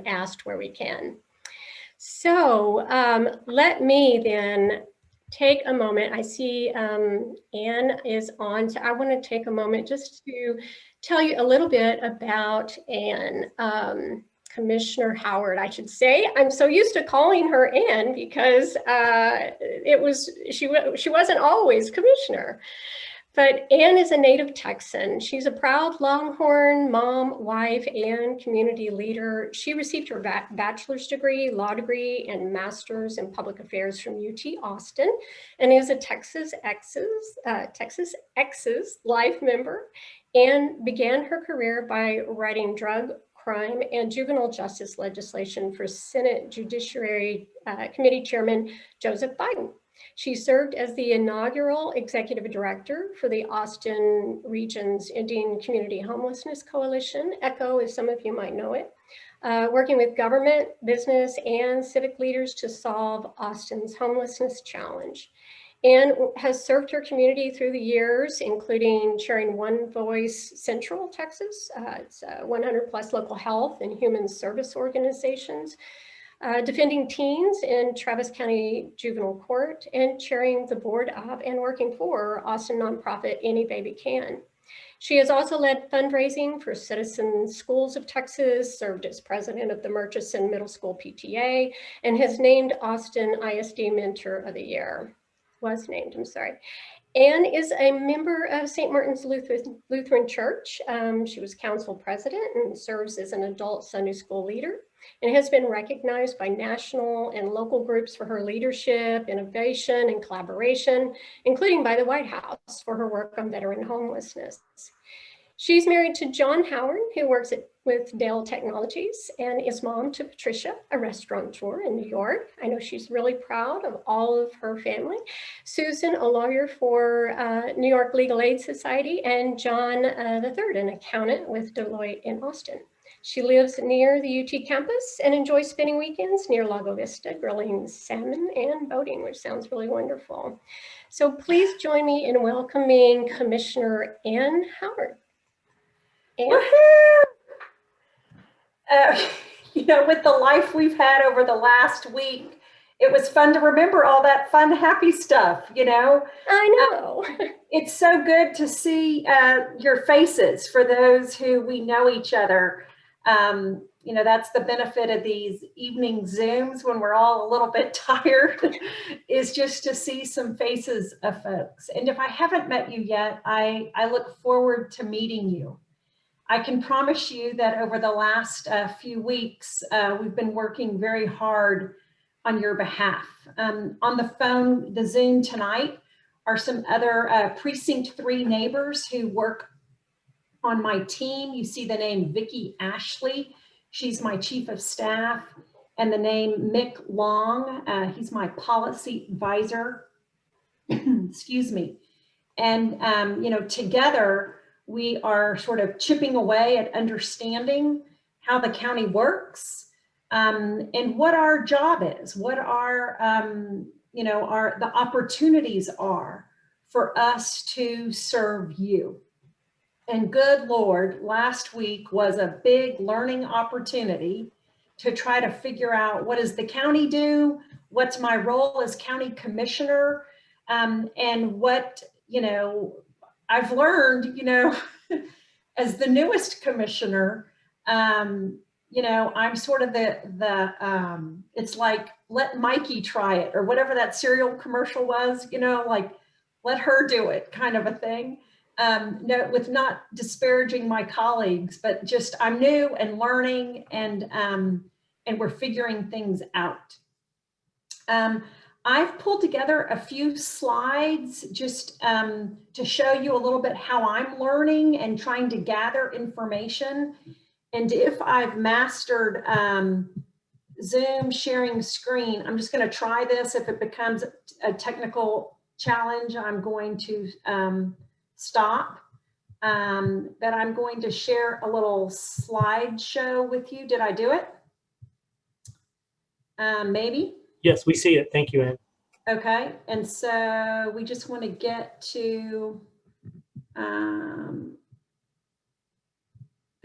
asked where we can. So let me then take a moment. I see Anne is on, so I want to take a moment just to tell you a little bit about Anne. Commissioner Howard, I should say. I'm so used to calling her Anne because she wasn't always commissioner. But Anne is a native Texan. She's a proud Longhorn mom, wife, and community leader. She received her bachelor's degree, law degree, and master's in public affairs from UT Austin, and is a Texas Exes Life member, and began her career by writing drug, crime, and juvenile justice legislation for Senate Judiciary Committee Chairman Joseph Biden. She served as the inaugural executive director for the Austin Region's Ending Community Homelessness Coalition, ECHO, as some of you might know it, working with government, business, and civic leaders to solve Austin's homelessness challenge. Anne has served her community through the years, including chairing One Voice Central Texas. It's 100 plus local health and human service organizations, defending teens in Travis County Juvenile Court, and chairing the board of and working for Austin nonprofit Any Baby Can. She has also led fundraising for Citizen Schools of Texas, served as president of the Murchison Middle School PTA, and has named Austin ISD Mentor of the Year. Was named, I'm sorry. Anne is a member of St. Martin's Lutheran Church. She was council president and serves as an adult Sunday school leader, and has been recognized by national and local groups for her leadership, innovation, and collaboration, including by the White House for her work on veteran homelessness. She's married to John Howard, who works with Dell Technologies, and is mom to Patricia, a restaurateur in New York. I know she's really proud of all of her family. Susan, a lawyer for New York Legal Aid Society, and John III, an accountant with Deloitte in Austin. She lives near the UT campus and enjoys spending weekends near Lago Vista, grilling salmon and boating, which sounds really wonderful. So please join me in welcoming Commissioner Anne Howard. Woohoo! With the life we've had over the last week, it was fun to remember all that fun, happy stuff, I know. It's so good to see your faces for those who we know each other. That's the benefit of these evening Zooms when we're all a little bit tired, is just to see some faces of folks. And if I haven't met you yet, I look forward to meeting you. I can promise you that over the last few weeks, we've been working very hard on your behalf. On the phone, the Zoom tonight, are some other Precinct 3 neighbors who work on my team. You see the name Vicki Ashley. She's my chief of staff. And the name Mick Long, he's my policy advisor. Excuse me. And, together, we are sort of chipping away at understanding how the county works, and what our job is, what our, the opportunities are for us to serve you. And good Lord, last week was a big learning opportunity to try to figure out, what does the county do? What's my role as county commissioner? And what, I've learned, as the newest commissioner, I'm sort of it's like, let Mikey try it, or whatever that cereal commercial was, like, let her do it kind of a thing. No, with not disparaging my colleagues, but just I'm new and learning, and we're figuring things out. I've pulled together a few slides just to show you a little bit how I'm learning and trying to gather information. And if I've mastered Zoom sharing screen, I'm just going to try this. If it becomes a technical challenge, I'm going to stop. But I'm going to share a little slideshow with you. Did I do it? Maybe? Yes, we see it. Thank you, Anne. Okay, and so we just want to get to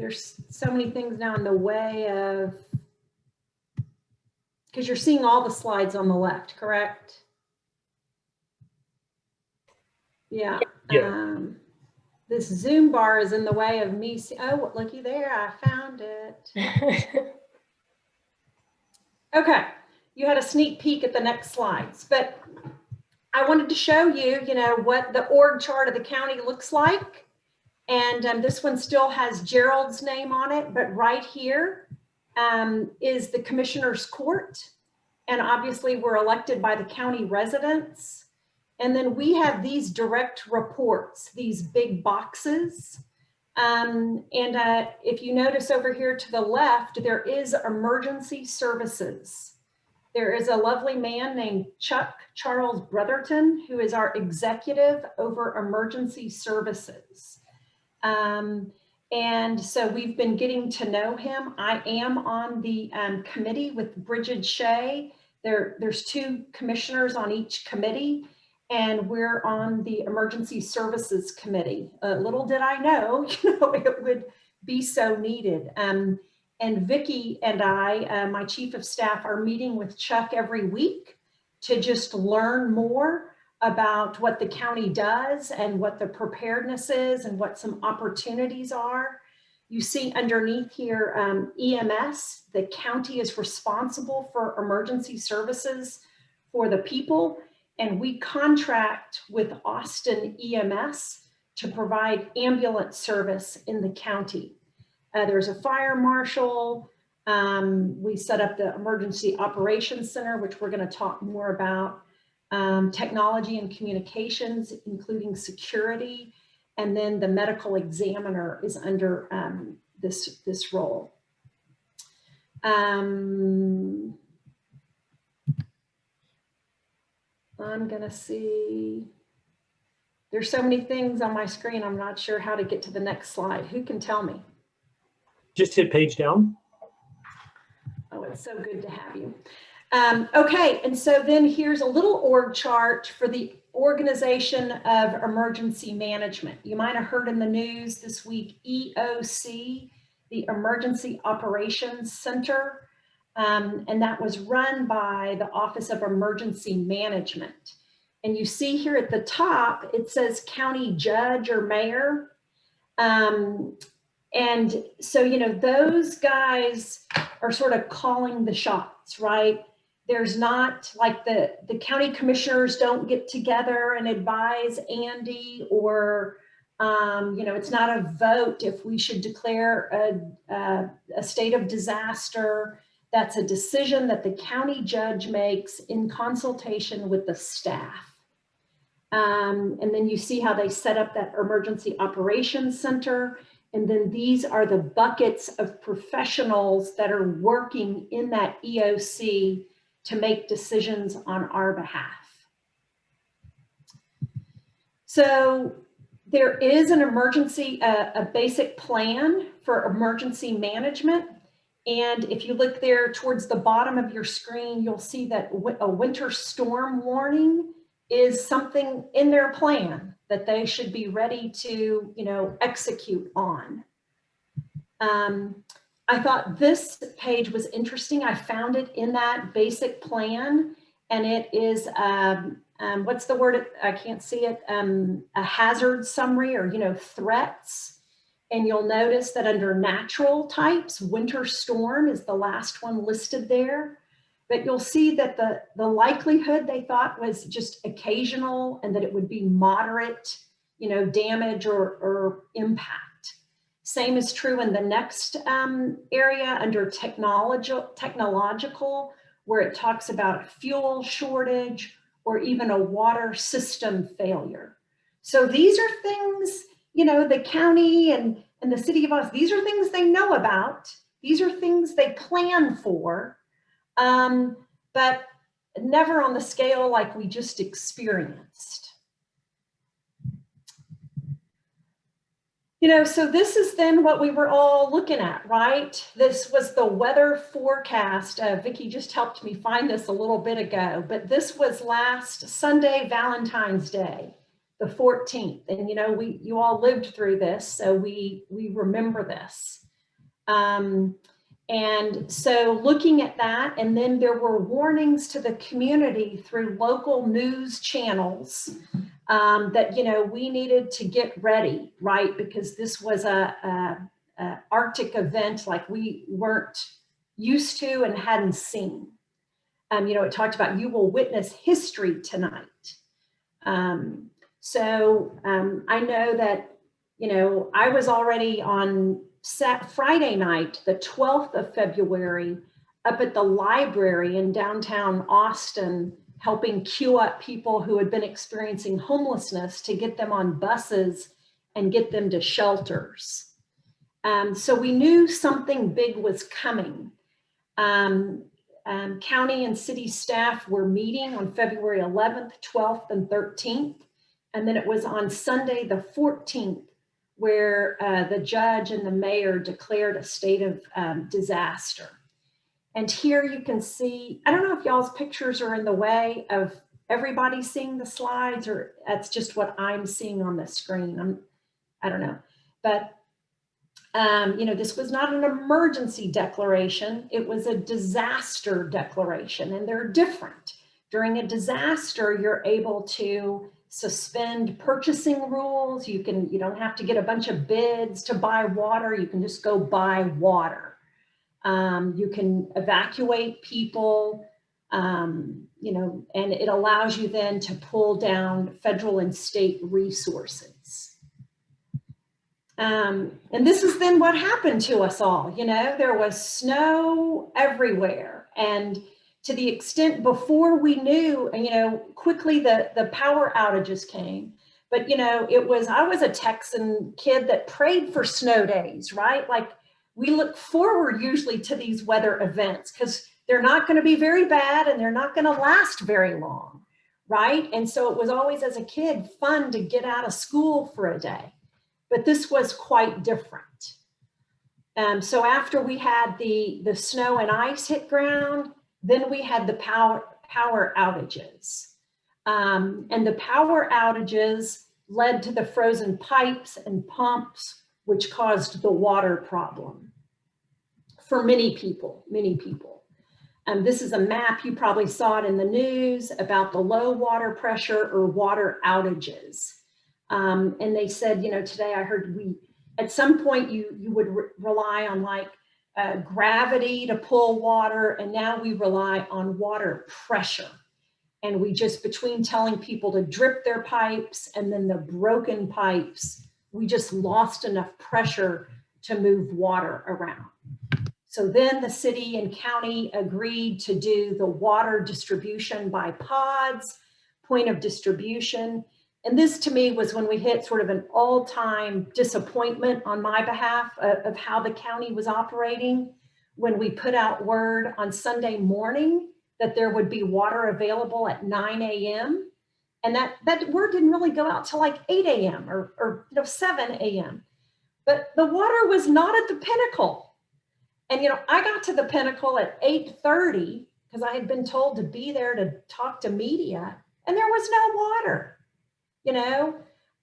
there's so many things now in the way of, because you're seeing all the slides on the left, correct? Yeah. Yeah. This Zoom bar is in the way of me. Oh, looky there, I found it. Okay, you had a sneak peek at the next slides, but I wanted to show you, what the org chart of the county looks like. And this one still has Gerald's name on it, but right here is the Commissioner's Court. And obviously we're elected by the county residents. And then we have these direct reports, these big boxes. If you notice over here to the left, there is emergency services. There is a lovely man named Chuck Charles Brotherton, who is our executive over emergency services. And so we've been getting to know him. I am on the committee with Bridget Shea. There's 2 commissioners on each committee, and we're on the emergency services committee. Little did I know, it would be so needed. And Vicki and I, my chief of staff, are meeting with Chuck every week to just learn more about what the county does and what the preparedness is and what some opportunities are. You see underneath here, EMS, the county is responsible for emergency services for the people, and we contract with Austin EMS to provide ambulance service in the county. There's a fire marshal. We set up the Emergency Operations Center, which we're going to talk more about. Technology and communications, including security, and then the medical examiner is under this role. I'm gonna see, there's so many things on my screen, I'm not sure how to get to the next slide. Who can tell me? Just hit page down. Oh, it's so good to have you. Okay, and so then here's a little org chart for the Organization of Emergency Management. You might have heard in the news this week, EOC, the Emergency Operations Center, and that was run by the Office of Emergency Management. And you see here at the top, it says county judge or mayor. And so, those guys are sort of calling the shots, right? There's not like the county commissioners don't get together and advise Andy, or, it's not a vote if we should declare a state of disaster. That's a decision that the county judge makes in consultation with the staff. And then you see how they set up that Emergency Operations Center. And then these are the buckets of professionals that are working in that EOC to make decisions on our behalf. So there is an emergency, a basic plan for emergency management. And if you look there towards the bottom of your screen, you'll see that a winter storm warning is something in their plan that they should be ready to, execute on. I thought this page was interesting. I found it in that basic plan, and it is, what's the word? I can't see it. A hazard summary, or, threats. And you'll notice that under natural types, winter storm is the last one listed there. But you'll see that the likelihood they thought was just occasional, and that it would be moderate, damage or impact. Same is true in the next area under technological, where it talks about a fuel shortage or even a water system failure. So these are things, the county and the city of Austin, these are things they know about. These are things they plan for, but never on the scale like we just experienced. So this is then what we were all looking at, right? This was the weather forecast. Vicki just helped me find this a little bit ago, but this was last Sunday, Valentine's Day, the 14th. And you all lived through this, so we remember this. And so looking at that, and then there were warnings to the community through local news channels that, you know, we needed to get ready, right? Because this was a Arctic event like we weren't used to and hadn't seen. You know, it talked about you will witness history tonight. I know that, you know, I was already on Friday night, the 12th of February, up at the library in downtown Austin, helping queue up people who had been experiencing homelessness to get them on buses and get them to shelters. So we knew something big was coming. County and city staff were meeting on February 11th, 12th, and 13th. And then it was on Sunday, the 14th, where the judge and the mayor declared a state of disaster. And here you can see, I don't know if y'all's pictures are in the way of everybody seeing the slides, or that's just what I'm seeing on the screen. I don't know. But, you know, this was not an emergency declaration. It was a disaster declaration, and they're different. During a disaster, you're able to suspend purchasing rules. You don't have to get a bunch of bids to buy water. You can just go buy water. You can evacuate people, you know, and it allows you then to pull down federal and state resources. And this is then what happened to us all. You know, there was snow everywhere, and to the extent before we knew, you know, quickly the power outages came. But, you know, I was a Texan kid that prayed for snow days, right? Like, we look forward usually to these weather events because they're not going to be very bad and they're not going to last very long, right? And so it was always, as a kid, fun to get out of school for a day. But this was quite different. So after we had the snow and ice hit ground, then we had the power outages. And the power outages led to the frozen pipes and pumps, which caused the water problem for many people, many people. This is a map, you probably saw it in the news, about the low water pressure or water outages. And they said, you know, today I heard at some point you would rely on like gravity to pull water, and now we rely on water pressure. And we just, between telling people to drip their pipes and then the broken pipes, we just lost enough pressure to move water around. So then the city and county agreed to do the water distribution by pods, point of distribution. And this to me was when we hit sort of an all-time disappointment on my behalf of how the county was operating, when we put out word on Sunday morning that there would be water available at 9 a.m. And that word didn't really go out till like 8 a.m. or 7 a.m. But the water was not at the Pinnacle. And, you know, I got to the Pinnacle at 8:30 because I had been told to be there to talk to media, and there was no water. You know,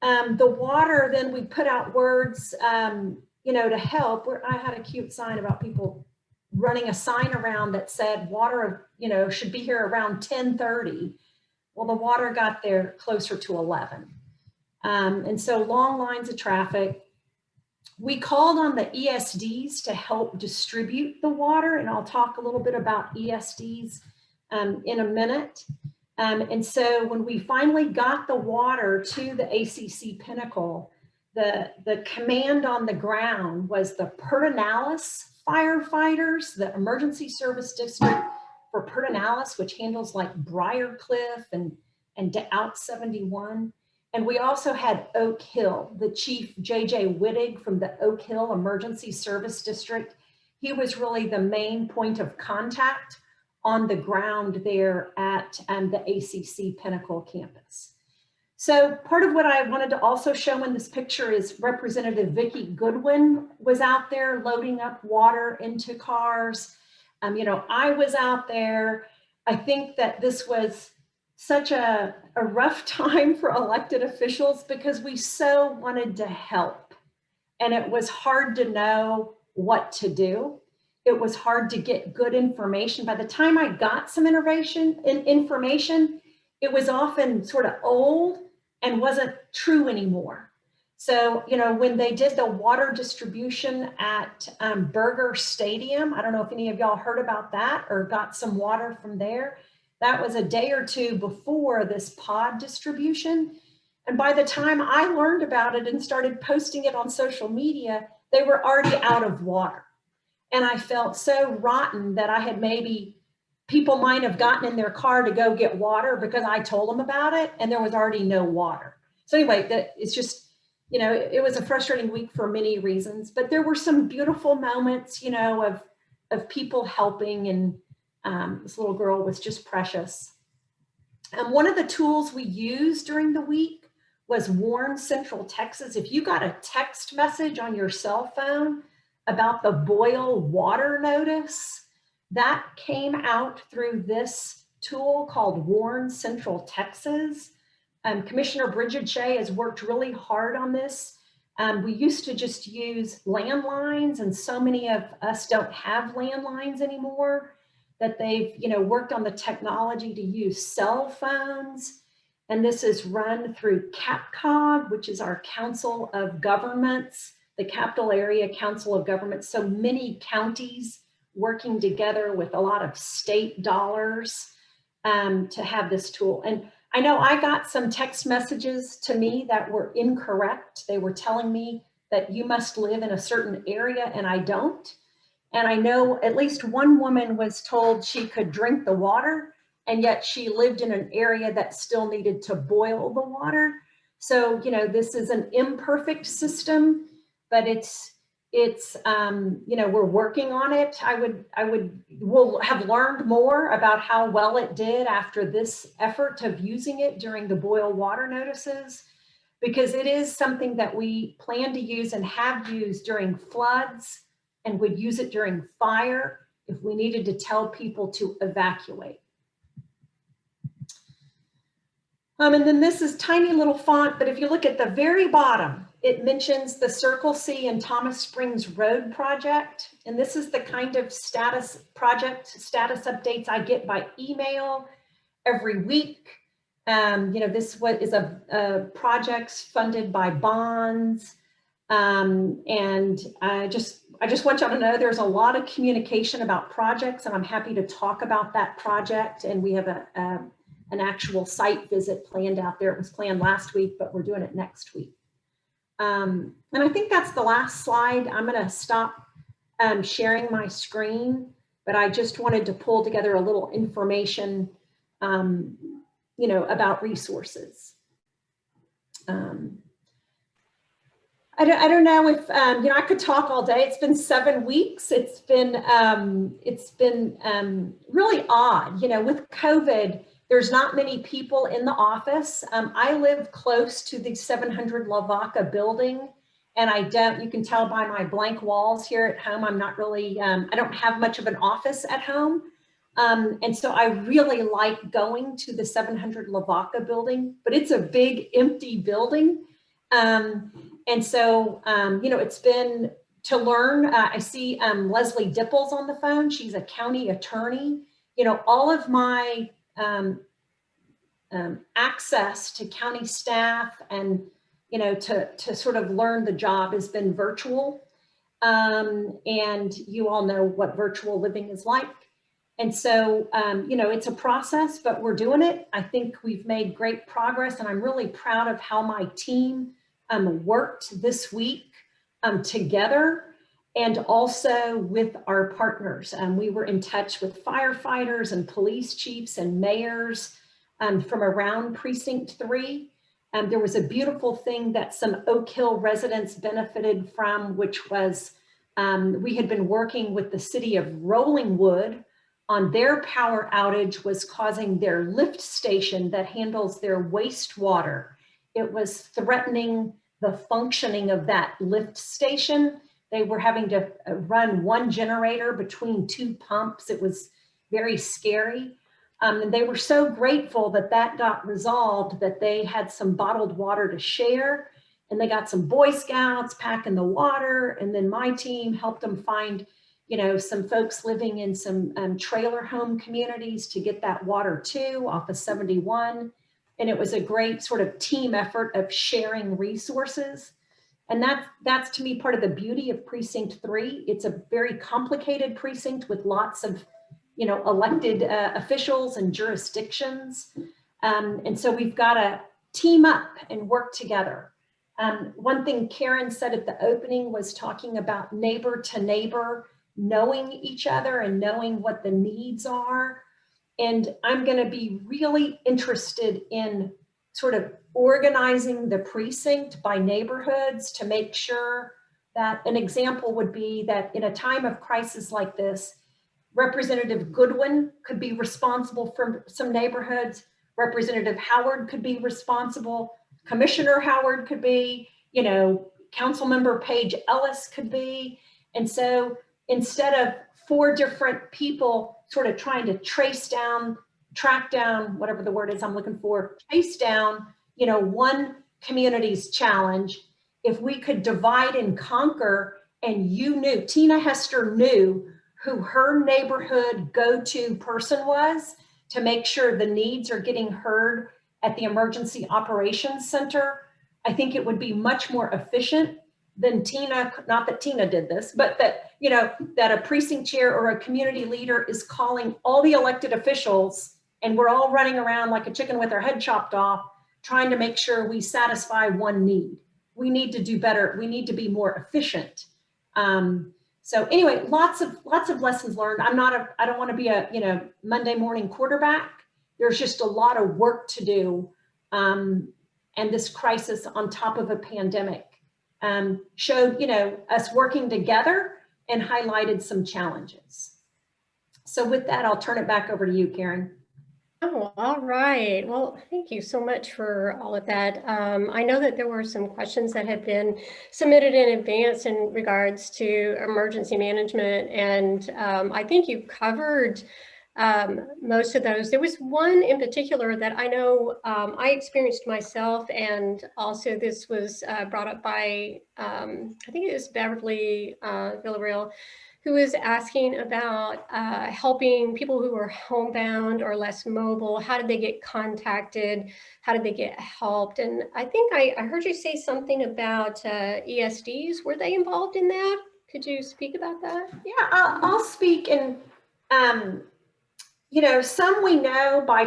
the water, then we put out words, you know, to help. I had a cute sign about people running a sign around that said water, you know, should be here around 10:30. Well, the water got there closer to 11. And so long lines of traffic. We called on the ESDs to help distribute the water, and I'll talk a little bit about ESDs in a minute. And so when we finally got the water to the ACC Pinnacle, the command on the ground was the Pedernales firefighters, the emergency service district for Pedernales, which handles like Briarcliff and Out 71. And we also had Oak Hill, the chief JJ Wittig from the Oak Hill Emergency Service District. He was really the main point of contact on the ground there at the ACC Pinnacle campus. So part of what I wanted to also show in this picture is Representative Vicki Goodwin was out there loading up water into cars. You know, I was out there. I think that this was such a rough time for elected officials because we so wanted to help. And it was hard to know what to do. It was hard to get good information. By the time I got some information, it was often sort of old and wasn't true anymore. So, you know, when they did the water distribution at Burger Stadium, I don't know if any of y'all heard about that or got some water from there. That was a day or two before this pod distribution. And by the time I learned about it and started posting it on social media, they were already out of water. And I felt so rotten that I had people might have gotten in their car to go get water because I told them about it and there was already no water. So anyway, it's just, you know, it was a frustrating week for many reasons, but there were some beautiful moments, you know, of people helping, and this little girl was just precious. And one of the tools we used during the week was Warn Central Texas. If you got a text message on your cell phone about the boil water notice, that came out through this tool called Warn Central Texas. Commissioner Bridget Shea has worked really hard on this. We used to just use landlines, and so many of us don't have landlines anymore, that they've, you know, worked on the technology to use cell phones. And this is run through CAPCOG, which is our Council of Governments, the Capital Area Council of Governments. So many counties working together with a lot of state dollars to have this tool. And I know I got some text messages to me that were incorrect. They were telling me that you must live in a certain area and I don't. And I know at least one woman was told she could drink the water, and yet she lived in an area that still needed to boil the water. So, you know, this is an imperfect system, but you know, we're working on it. We'll have learned more about how well it did after this effort of using it during the boil water notices, because it is something that we plan to use and have used during floods, and would use it during fire if we needed to tell people to evacuate. And then this is tiny little font, but if you look at the very bottom, it mentions the Circle C and Thomas Springs Road project. And this is the kind of status updates I get by email every week. You know, this is a projects funded by bonds. And I just want y'all to know there's a lot of communication about projects, and I'm happy to talk about that project. And we have an actual site visit planned out there. It was planned last week, but we're doing it next week. And I think that's the last slide. I'm going to stop sharing my screen, but I just wanted to pull together a little information, you know, about resources. I don't know if, you know, I could talk all day. It's been 7 weeks. It's been really odd. You know, with COVID, there's not many people in the office. I live close to the 700 Lavaca building, and you can tell by my blank walls here at home, I'm not really, I don't have much of an office at home. And so I really like going to the 700 Lavaca building, but it's a big empty building. And so, you know, it's been to learn. I see Leslie Dipples on the phone. She's a county attorney. You know, all of my access to county staff and, you know, to sort of learn the job has been virtual. And you all know what virtual living is like. And so, you know, it's a process, but we're doing it. I think we've made great progress, and I'm really proud of how my team worked this week together, and also with our partners. We were in touch with firefighters and police chiefs and mayors from around Precinct 3. There was a beautiful thing that some Oak Hill residents benefited from, which was we had been working with the city of Rollingwood on their power outage was causing their lift station that handles their wastewater. It was threatening the functioning of that lift station. They were having to run one generator between 2 pumps. It was very scary. And they were so grateful that that got resolved, that they had some bottled water to share. and they got some Boy Scouts packing the water. And then my team helped them find, some folks living in some trailer home communities to get that water to off of 71. And it was a great sort of team effort of sharing resources. And that's to me part of the beauty of Precinct 3. It's a very complicated precinct with lots of, elected officials and jurisdictions. And so we've got to team up and work together. One thing Karen said at the opening was talking about neighbor to neighbor, knowing each other and knowing what the needs are. And I'm going to be really interested in sort of organizing the precinct by neighborhoods to make sure that an example would be that in a time of crisis like this, Representative Goodwin could be responsible for some neighborhoods. Representative Howard could be responsible. Commissioner Howard could be, Councilmember Paige Ellis could be. And so instead of 4 different people sort of trying to track down, whatever the word is I'm looking for, chase down, one community's challenge, if we could divide and conquer, and Tina Hester knew who her neighborhood go-to person was to make sure the needs are getting heard at the Emergency Operations Center, I think it would be much more efficient than Tina, not that Tina did this, but that, that a precinct chair or a community leader is calling all the elected officials and we're all running around like a chicken with our head chopped off, trying to make sure we satisfy one need. We need to do better. We need to be more efficient. So anyway, lots of lessons learned. I don't want to be a, Monday morning quarterback. There's just a lot of work to do. And this crisis on top of a pandemic showed, us working together and highlighted some challenges. So with that, I'll turn it back over to you, Karen. Oh, all right. Well, thank you so much for all of that. I know that there were some questions that had been submitted in advance in regards to emergency management, and I think you covered most of those. There was one in particular that I know I experienced myself, and also this was brought up by, I think it was Beverly Villarreal, who is asking about helping people who are homebound or less mobile. How did they get contacted? How did they get helped? And I think I heard you say something about ESDs. Were they involved in that? Could you speak about that? Yeah, I'll speak. And, some we know by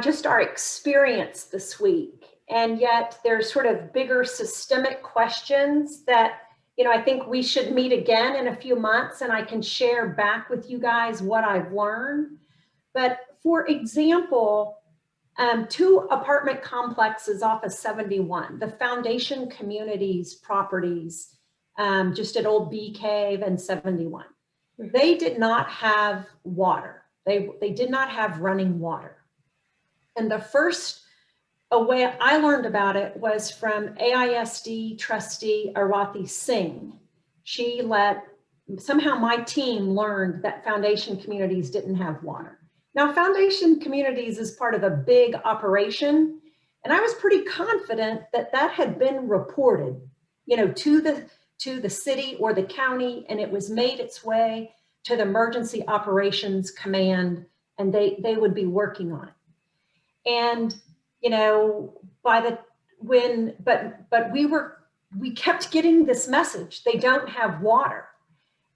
just our experience this week. And yet there's sort of bigger systemic questions that I think we should meet again in a few months and I can share back with you guys what I've learned. But for example, 2 apartment complexes off of 71, the Foundation Communities properties, just at Old Bee Cave and 71, they did not have water. They did not have running water. And the first a way I learned about it was from AISD trustee Arathi Singh. Somehow my team learned that Foundation Communities didn't have water. Now, Foundation Communities is part of a big operation, and I was pretty confident that that had been reported, to the city or the county, and it was made its way to the Emergency Operations Command, and they would be working on it. And we kept getting this message, they don't have water.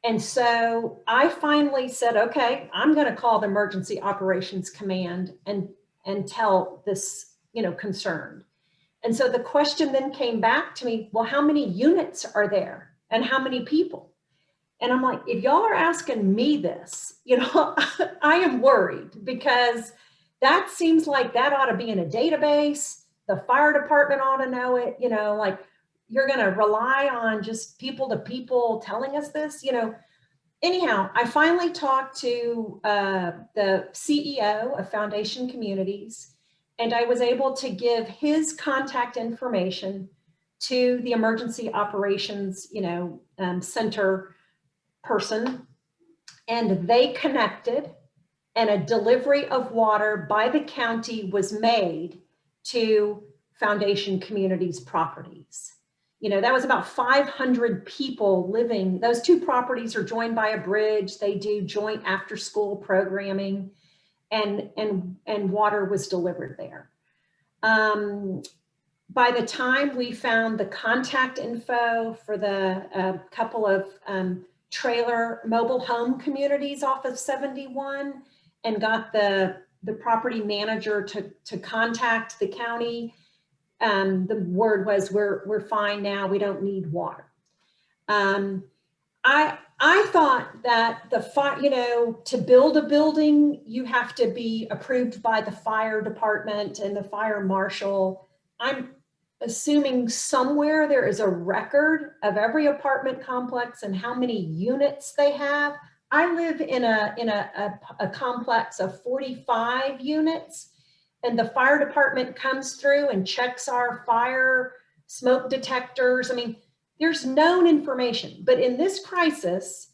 And so I finally said, okay, I'm going to call the Emergency Operations Command and tell this, concern. And so the question then came back to me, well, how many units are there and how many people? And I'm like, if y'all are asking me this, I am worried, because that seems like that ought to be in a database. The fire department ought to know it, like you're going to rely on just people to people telling us this, Anyhow, I finally talked to the CEO of Foundation Communities, and I was able to give his contact information to the Emergency Operations, Center person, and they connected. And a delivery of water by the county was made to Foundation Communities properties. That was about 500 people living. Those two properties are joined by a bridge. They do joint after school programming, and water was delivered there. By the time we found the contact info for the couple of trailer mobile home communities off of 71 and got the property manager to contact the county, the word was, we're fine now, we don't need water. I thought that to build a building, you have to be approved by the fire department and the fire marshal. I'm assuming somewhere there is a record of every apartment complex and how many units they have. I live in a complex of 45 units, and the fire department comes through and checks our fire smoke detectors. I mean, there's known information, but in this crisis,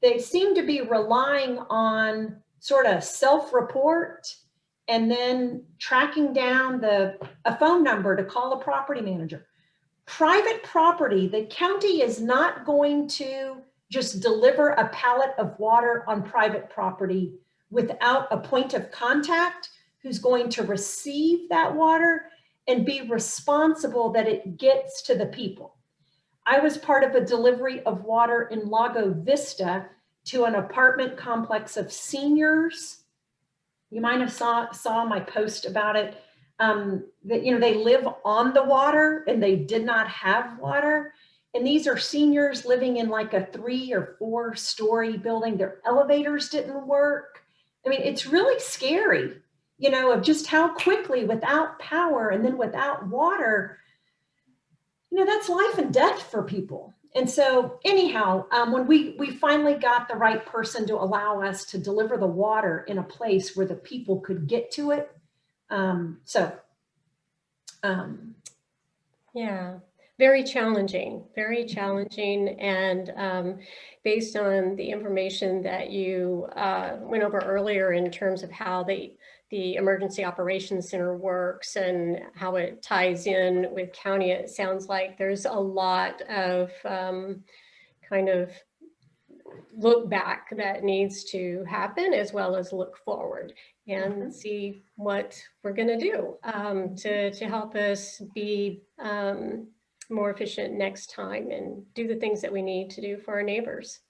they seem to be relying on sort of self-report and then tracking down a phone number to call a property manager. Private property, the county is not going to just deliver a pallet of water on private property without a point of contact who's going to receive that water and be responsible that it gets to the people. I was part of a delivery of water in Lago Vista to an apartment complex of seniors. You might have saw my post about it. That they live on the water and they did not have water. And these are seniors living in like a 3 or 4 story building. Their elevators didn't work. I mean, it's really scary, of just how quickly without power and then without water, that's life and death for people. And so anyhow, when we finally got the right person to allow us to deliver the water in a place where the people could get to it. Yeah, very challenging, very challenging. And based on the information that you went over earlier in terms of how the Emergency Operations Center works and how it ties in with county, it sounds like there's a lot of kind of look back that needs to happen, as well as look forward and see what we're going to do to help us be more efficient next time and do the things that we need to do for our neighbors.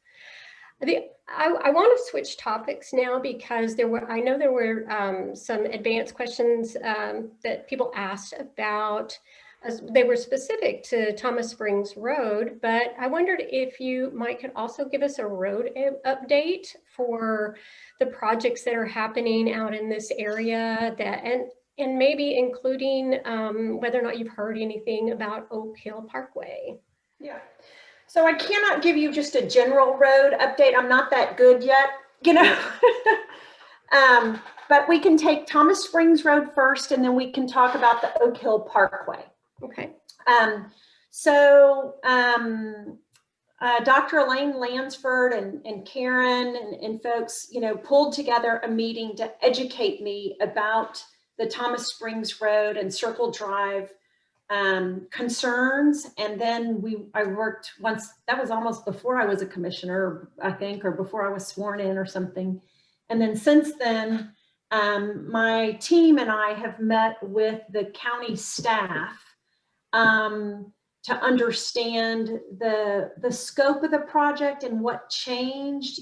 I want to switch topics now because I know there were some advanced questions that people asked about. They were specific to Thomas Springs Road, but I wondered if you could also give us a road update for the projects that are happening out in this area, and maybe including whether or not you've heard anything about Oak Hill Parkway. Yeah. So I cannot give you just a general road update. I'm not that good yet, but we can take Thomas Springs Road first, and then we can talk about the Oak Hill Parkway. Okay. Dr. Elaine Lansford and Karen and folks, pulled together a meeting to educate me about the Thomas Springs Road and Circle Drive concerns. And then I worked once, that was almost before I was a commissioner, I think, or before I was sworn in or something. And then since then, my team and I have met with the county staff to understand the scope of the project and what changed.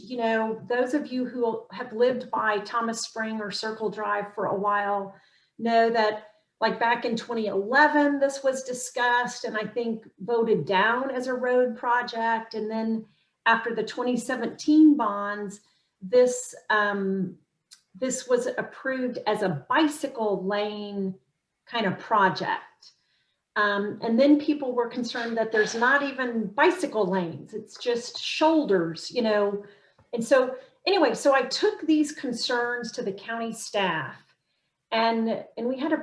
Those of you who have lived by Thomas Spring or Circle Drive for a while know that, like, back in 2011, this was discussed and I think voted down as a road project. And then after the 2017 bonds, this was approved as a bicycle lane kind of project. And then people were concerned that there's not even bicycle lanes, it's just shoulders, And so anyway, so I took these concerns to the county staff, and we had a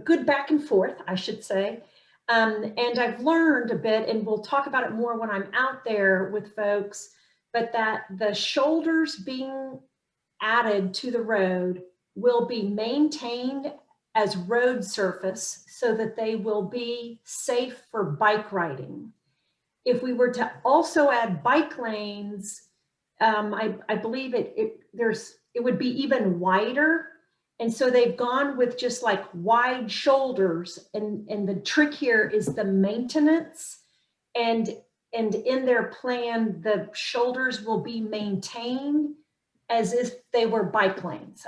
good back and forth, I should say. And I've learned a bit, and we'll talk about it more when I'm out there with folks, but that the shoulders being added to the road will be maintained as road surface so that they will be safe for bike riding. If we were to also add bike lanes, I believe it would be even wider. And so they've gone with just like wide shoulders. And the trick here is the maintenance. And in their plan, the shoulders will be maintained as if they were bike lanes.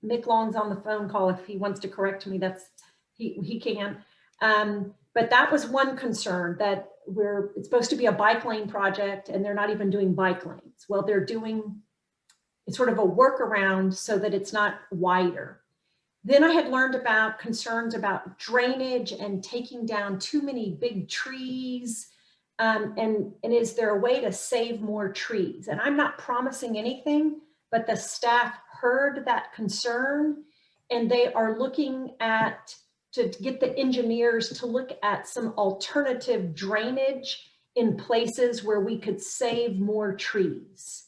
Mick Long's on the phone call. If he wants to correct me, he can. But that was one concern, that it's supposed to be a bike lane project and they're not even doing bike lanes. Well, they're doing it's sort of a workaround so that it's not wider. Then I had learned about concerns about drainage and taking down too many big trees. And is there a way to save more trees? And I'm not promising anything, but the staff heard that concern and they are looking to get the engineers to look at some alternative drainage in places where we could save more trees.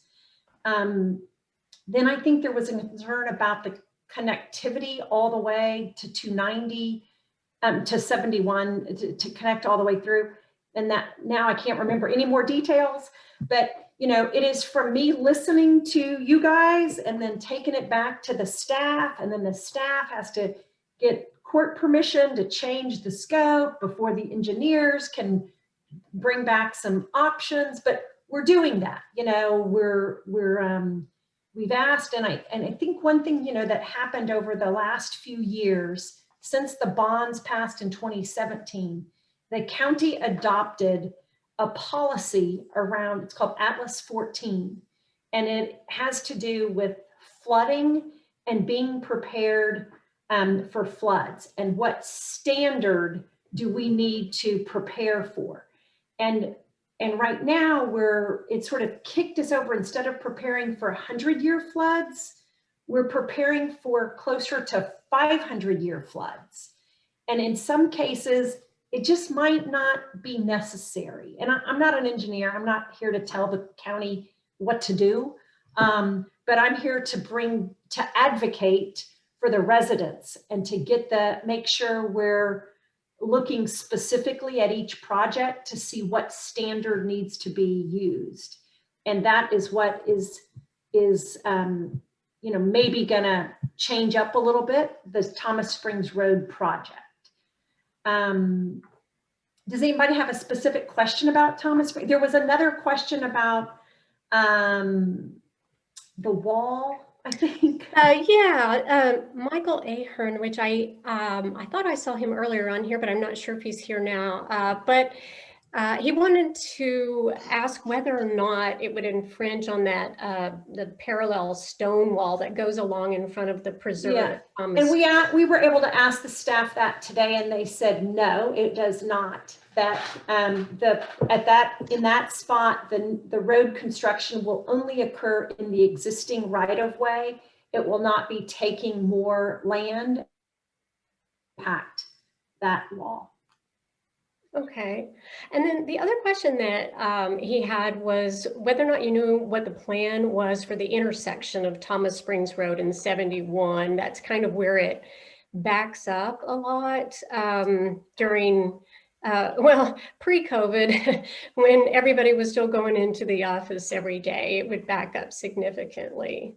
Then I think there was a concern about the connectivity all the way to 290, to 71, to connect all the way through. And that now I can't remember any more details, but it is from me listening to you guys and then taking it back to the staff, and then the staff has to get court permission to change the scope before the engineers can bring back some options. But we're doing that. We've asked, and I think one thing that happened over the last few years since the bonds passed in 2017, the county adopted a policy around, it's called Atlas 14, and it has to do with flooding and being prepared for floods, and what standard do we need to prepare for. And right now it sort of kicked us over. Instead of preparing for 100-year floods, we're preparing for closer to 500-year floods. And in some cases, it just might not be necessary. And I'm not an engineer. I'm not here to tell the county what to do, but I'm here to advocate for the residents and to make sure we're looking specifically at each project to see what standard needs to be used. And that is what is maybe gonna change up a little bit, the Thomas Springs Road project. Does anybody have a specific question about Thomas Springs? There was another question about the wall, I think. Michael Ahern, which I thought I saw him earlier on here, but I'm not sure if he's here now. But he wanted to ask whether or not it would infringe on that the parallel stone wall that goes along in front of the preserve. Yeah. And we were able to ask the staff that today, and they said no, it does not. That in that spot, the road construction will only occur in the existing right-of-way. It will not be taking more land, impact that wall. Okay. And then the other question that he had was whether or not you knew what the plan was for the intersection of Thomas Springs Road and 71. That's kind of where it backs up a lot during, pre-COVID, when everybody was still going into the office every day, it would back up significantly.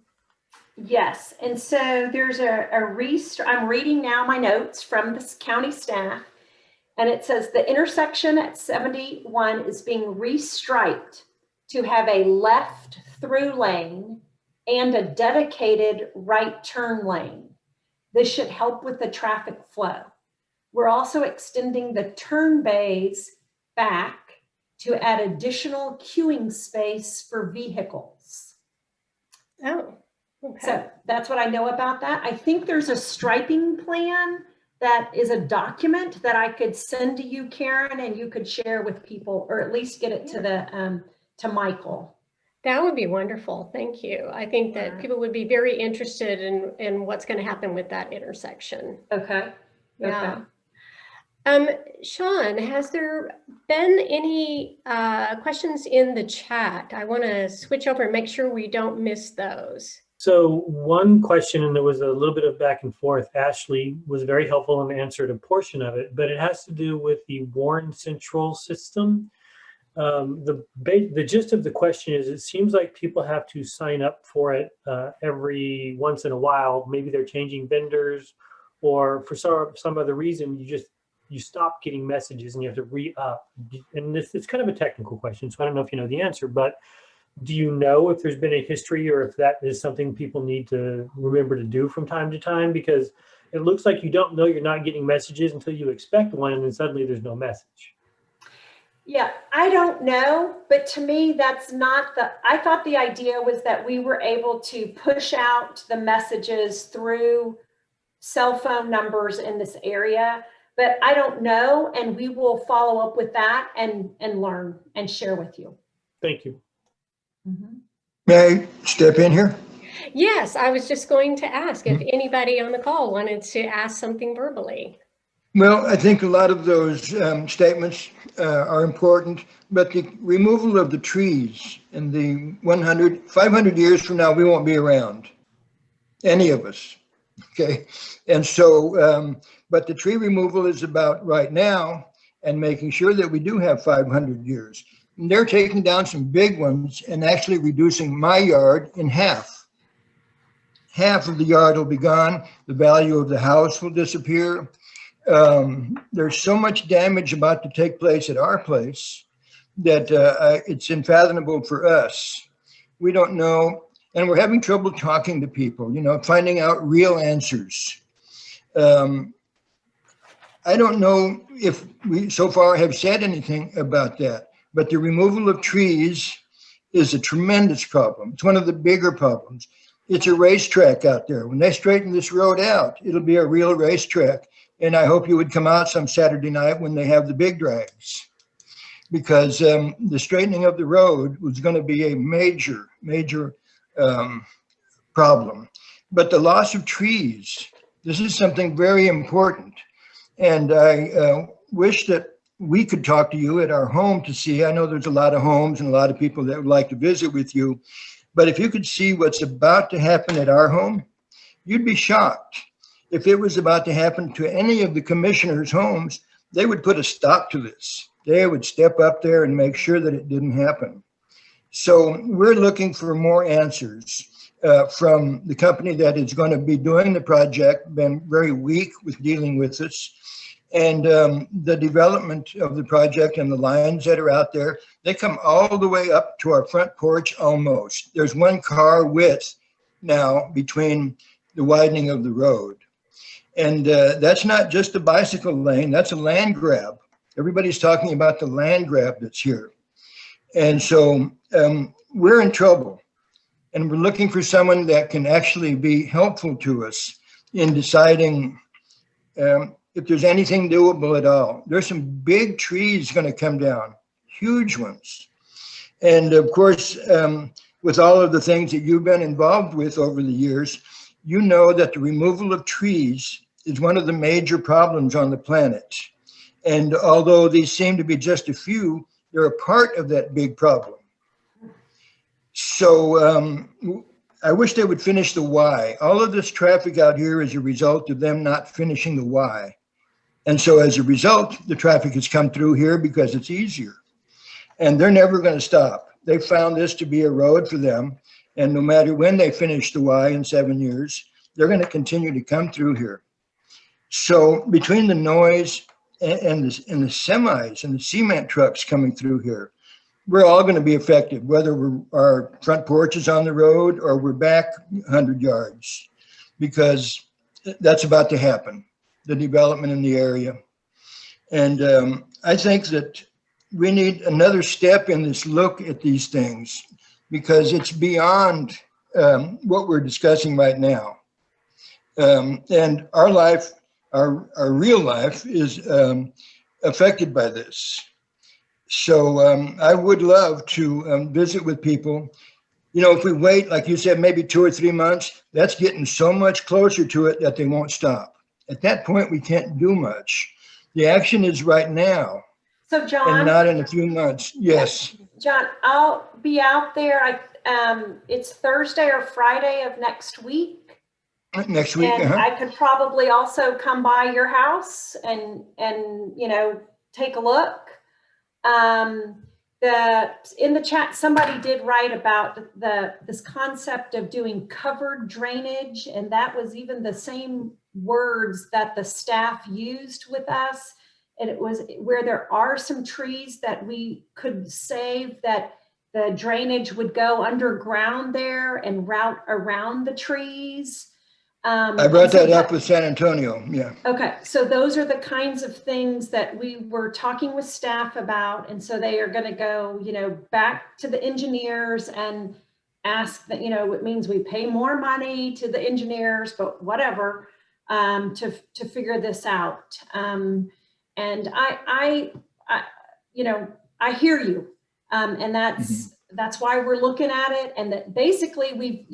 Yes. And so there's I'm reading now my notes from the county staff. And it says the intersection at 71 is being restriped to have a left through lane and a dedicated right turn lane. This should help with the traffic flow. We're also extending the turn bays back to add additional queuing space for vehicles. Oh, okay. So that's what I know about that. I think there's a striping plan that is a document that I could send to you, Karen, and you could share with people, or at least get it to Michael. That would be wonderful. Thank you. I think that people would be very interested in what's going to happen with that intersection. Okay. Yeah. Okay. Sean, has there been any questions in the chat? I want to switch over and make sure we don't miss those. So one question, and there was a little bit of back and forth. Ashley was very helpful and answered a portion of it, but it has to do with the Warren Central system. The gist of the question is, it seems like people have to sign up for it every once in a while. Maybe they're changing vendors, or for some other reason, you stop getting messages and you have to re-up. And it's kind of a technical question, so I don't know if you know the answer, but do you know if there's been a history or if that is something people need to remember to do from time to time? Because it looks like you don't know you're not getting messages until you expect one, and then suddenly there's no message. Yeah, I don't know, but to me, that's not I thought the idea was that we were able to push out the messages through cell phone numbers in this area, but I don't know, and we will follow up with that and learn and share with you. Thank you. Mm-hmm. May I step in here? Yes, I was just going to ask if anybody on the call wanted to ask something verbally. Well, I think a lot of those statements are important, but the removal of the trees in the 500 years from now, we won't be around, any of us. Okay. And so, but the tree removal is about right now and making sure that we do have 500 years. And they're taking down some big ones and actually reducing my yard in half. Half of the yard will be gone. The value of the house will disappear. There's so much damage about to take place at our place that it's unfathomable for us. We don't know, and we're having trouble talking to people, finding out real answers. I don't know if we so far have said anything about that, but the removal of trees is a tremendous problem. It's one of the bigger problems. It's a racetrack out there. When they straighten this road out, it'll be a real racetrack. And I hope you would come out some Saturday night when they have the big drags, because the straightening of the road was going to be a major, major problem. But the loss of trees, this is something very important. And I wish that we could talk to you at our home to see. I know there's a lot of homes and a lot of people that would like to visit with you. But if you could see what's about to happen at our home, you'd be shocked. If it was about to happen to any of the commissioners' homes, they would put a stop to this. They would step up there and make sure that it didn't happen. So we're looking for more answers from the company that is going to be doing the project, been very weak with dealing with this. And the development of the project and the lines that are out there, they come all the way up to our front porch almost. There's one car width now between the widening of the road. And that's not just a bicycle lane, that's a land grab. Everybody's talking about the land grab that's here. And so we're in trouble. And we're looking for someone that can actually be helpful to us in deciding if there's anything doable at all. There's some big trees going to come down, huge ones. And of course, with all of the things that you've been involved with over the years, you know that the removal of trees is one of the major problems on the planet. And although these seem to be just a few, they're a part of that big problem. So I wish they would finish the Y. All of this traffic out here is a result of them not finishing the Y. And so as a result, the traffic has come through here because it's easier. And they're never going to stop. They found this to be a road for them. And no matter when they finish the Y in 7 years, they're going to continue to come through here. So between the noise and the semis and the cement trucks coming through here, we're all going to be affected, whether our front porch is on the road or we're back 100 yards, because that's about to happen, the development in the area. And I think that we need another step in this look at these things, because it's beyond what we're discussing right now. And our life, our real life is affected by this. So I would love to visit with people. If we wait, like you said, maybe 2 or 3 months, that's getting so much closer to it that they won't stop. At that point, we can't do much. The action is right now. So John, and not in a few months. Yes. John, I'll be out there. It's Thursday or Friday of next week. Next week, And I could probably also come by your house and take a look. In the chat, somebody did write about this concept of doing covered drainage, and that was even the same words that the staff used with us. And it was where there are some trees that we could save, that the drainage would go underground there and route around the trees. I brought that up with San Antonio, yeah. Okay, so those are the kinds of things that we were talking with staff about. And so they are going to go, back to the engineers and ask that, it means we pay more money to the engineers, but whatever, to figure this out. And I hear you. And that's why we're looking at it. And that basically we've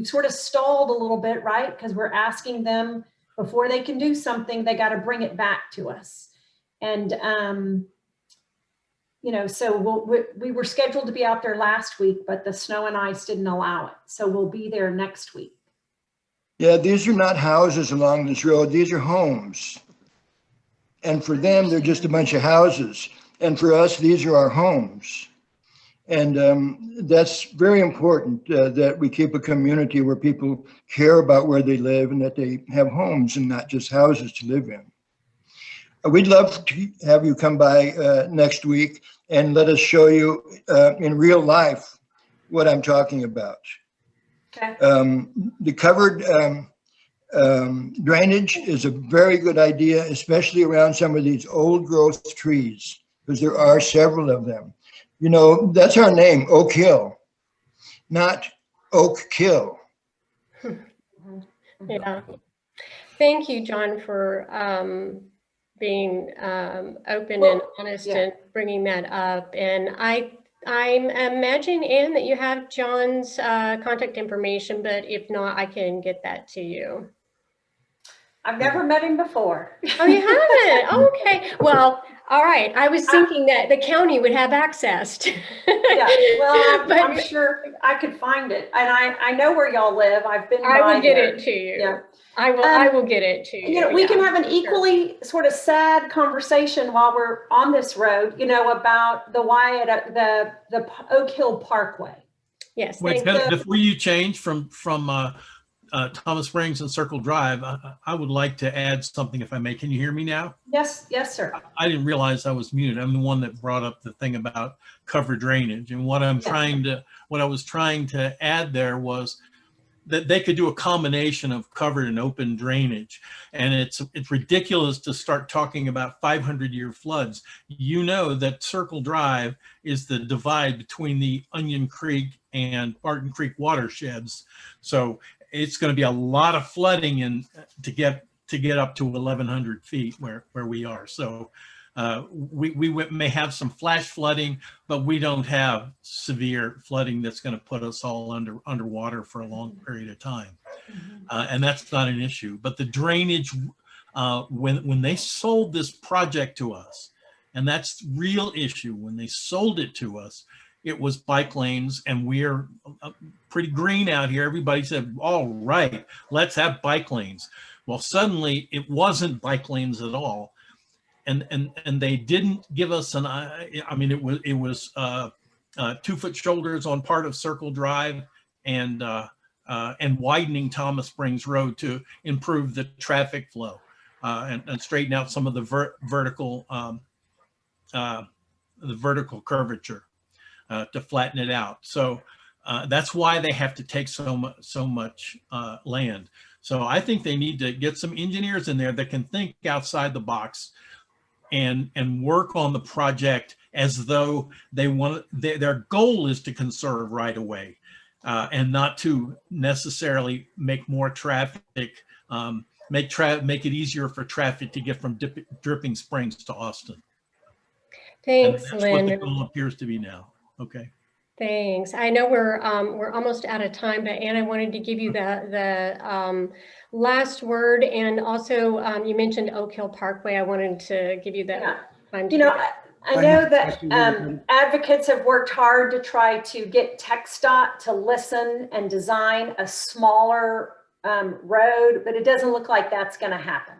sort of stalled a little bit, right? Because we're asking them before they can do something, they got to bring it back to us. And, so we were scheduled to be out there last week, but the snow and ice didn't allow it. So we'll be there next week. Yeah, these are not houses along this road. These are homes. And for them, they're just a bunch of houses. And for us, these are our homes. And that's very important that we keep a community where people care about where they live and that they have homes and not just houses to live in. We'd love to have you come by next week and let us show you in real life what I'm talking about. Okay. The covered drainage is a very good idea, especially around some of these old growth trees, because there are several of them. That's our name, Oak Hill, not Oak Kill. Yeah. Thank you, John, for being open and honest and bringing that up. And I'm imagining, Anne, that you have John's contact information, but if not, I can get that to you. I've never met him before. Oh, you haven't? Okay. Well, all right. I was thinking that the county would have access to. Yeah, well, I'm sure I could find it. And I know where y'all live. I've been by I will get there. it to you. Yeah. I will get it to you. We can have an equally sort of sad conversation while we're on this road, about the Oak Hill Parkway. Yes. Wait, before you change from Thomas Springs and Circle Drive, I would like to add something, if I may. Can you hear me now? Yes, sir. I didn't realize I was muted. I'm the one that brought up the thing about cover drainage. And what I was trying to add there was that they could do a combination of covered and open drainage. And it's ridiculous to start talking about 500-year floods. That Circle Drive is the divide between the Onion Creek and Barton Creek watersheds. So it's going to be a lot of flooding to get up to 1,100 feet where we are. So we may have some flash flooding, but we don't have severe flooding that's going to put us all underwater for a long period of time. And that's not an issue. But the drainage, when they sold this project to us, and that's the real issue, when they sold it to us, it was bike lanes, and we're pretty green out here. Everybody said, all right, let's have bike lanes. Well, suddenly it wasn't bike lanes at all. And they didn't give us it was 2-foot shoulders on part of Circle Drive and widening Thomas Springs Road to improve the traffic flow and straighten out some of the vertical curvature. To flatten it out. So that's why they have to take so much land. So I think they need to get some engineers in there that can think outside the box and work on the project as though their goal is to conserve right away and not to necessarily make more traffic, make it easier for traffic to get from Dripping Springs to Austin. Thanks, and that's Lynn. what the goal appears to be now. Okay. Thanks. I know we're almost out of time, but Anne, I wanted to give you the last word, and also you mentioned Oak Hill Parkway. I wanted to give you that time. I know that advocates have worked hard to try to get TxDOT to listen and design a smaller road, but it doesn't look like that's going to happen.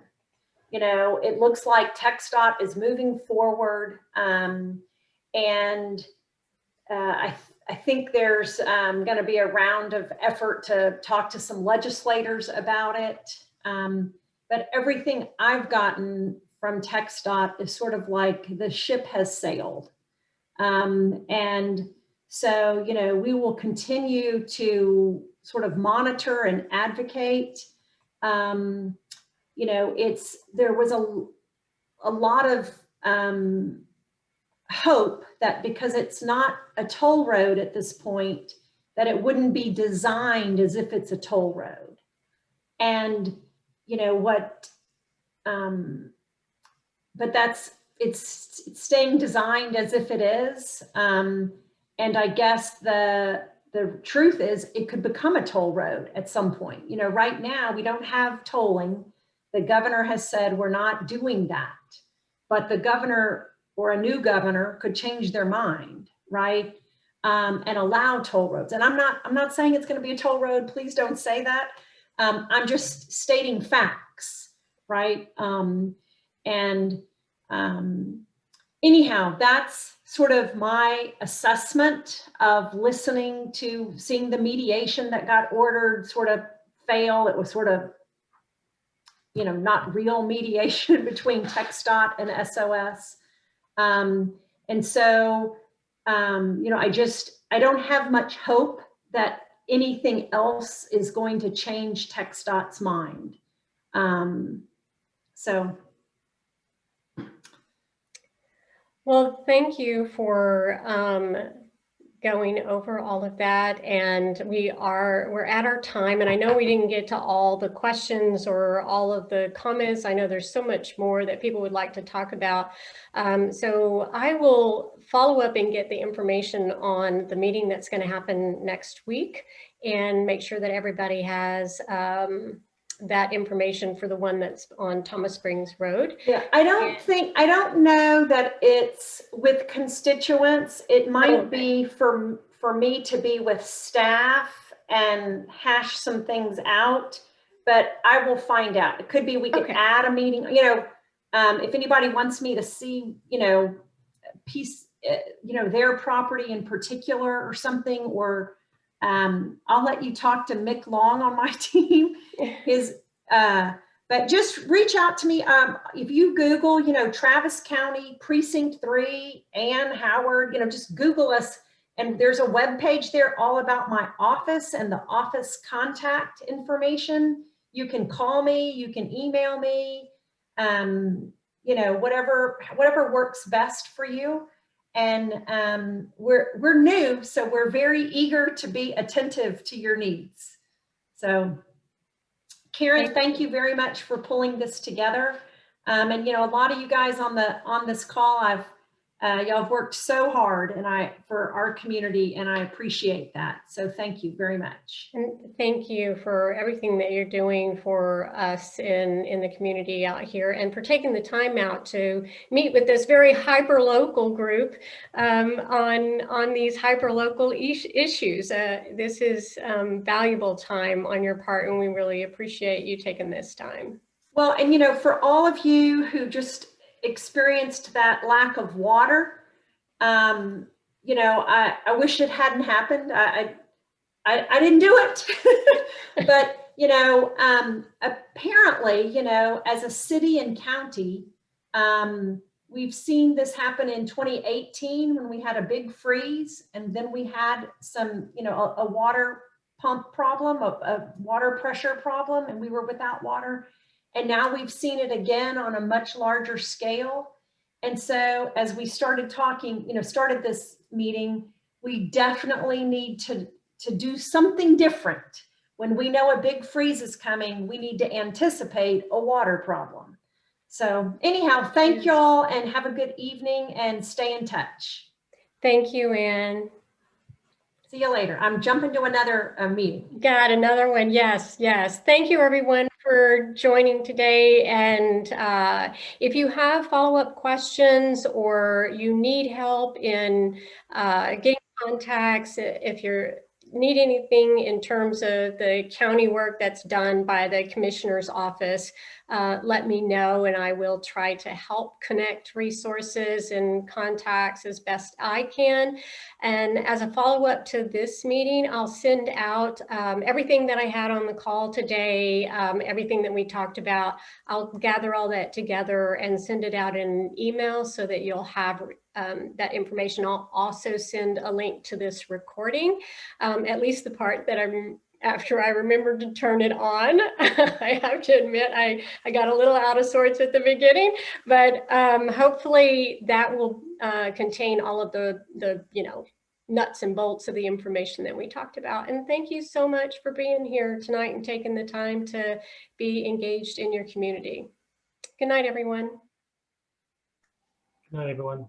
You know, it looks like TxDOT is moving forward, and I think there's going to be a round of effort to talk to some legislators about it. But everything I've gotten from TxDOT is sort of like the ship has sailed. And so, you know, we will continue to sort of monitor and advocate. You know, there was a lot of hope that because it's not a toll road at this point, that it wouldn't be designed as if it's a toll road. And, you know, but it's staying designed as if it is. And I guess the truth is it could become a toll road at some point. You know, right now we don't have tolling. The governor has said we're not doing that, but the governor or a new governor could change their mind, right? And allow toll roads. And I'm not saying it's going to be a toll road. Please don't say that. I'm just stating facts, right? Anyhow, that's sort of my assessment of listening to seeing the mediation that got ordered sort of fail. It was sort of, you know, not real mediation between TxDOT and SOS. And so, you know, I don't have much hope that anything else is going to change TxDOT's mind. So. Well, thank you for going over all of that, and we're at our time, and I know we didn't get to all the questions or all of the comments. I know there's so much more that people would like to talk about. So I will follow up and get the information on the meeting that's going to happen next week and make sure that everybody has that information for the one that's on Thomas Springs Road. Yeah, I don't know that it's with constituents. It might be for me to be with staff and hash some things out, but I will find out. It could be we could add a meeting, you know, if anybody wants me to see, you know, you know, their property in particular or something, or I'll let you talk to Mick Long on my team. But just reach out to me. If you Google, you know, Travis County Precinct 3, Ann Howard, you know, just Google us. And there's a web page there all about my office and the office contact information. You can call me, you can email me, you know, whatever works best for you. And we're new, so we're very eager to be attentive to your needs. So Karen, thank you very much for pulling this together. And you know, a lot of you guys on this call, y'all have worked so hard for our community, and I appreciate that. So thank you very much. And thank you for everything that you're doing for us in the community out here, and for taking the time out to meet with this very hyper-local group on these hyper-local issues. This is valuable time on your part, and we really appreciate you taking this time. Well, and you know, for all of you who just experienced that lack of water, you know, I wish it hadn't happened. I didn't do it, but you know, apparently, you know, as a city and county, we've seen this happen in 2018 when we had a big freeze, and then we had some, you know, a water pump problem, a water pressure problem, and we were without water. And now we've seen it again on a much larger scale. And so as we started talking, you know, started this meeting, we definitely need to do something different. When we know a big freeze is coming, we need to anticipate a water problem. So anyhow, thank y'all and have a good evening and stay in touch. Thank you, Ann. See you later. I'm jumping to another meeting. Got another one. Yes, yes. Thank you, everyone, for joining today. And if you have follow-up questions or you need help in getting contacts, if you need anything in terms of the county work that's done by the commissioner's office, let me know, and I will try to help connect resources and contacts as best I can. And as a follow-up to this meeting, I'll send out everything that I had on the call today, everything that we talked about. I'll gather all that together and send it out in an email so that you'll have that information. I'll also send a link to this recording, at least the part that after I remembered to turn it on. I have to admit, I got a little out of sorts at the beginning, but hopefully that will contain all of the nuts and bolts of the information that we talked about. And thank you so much for being here tonight and taking the time to be engaged in your community. Good night, everyone. Good night, everyone.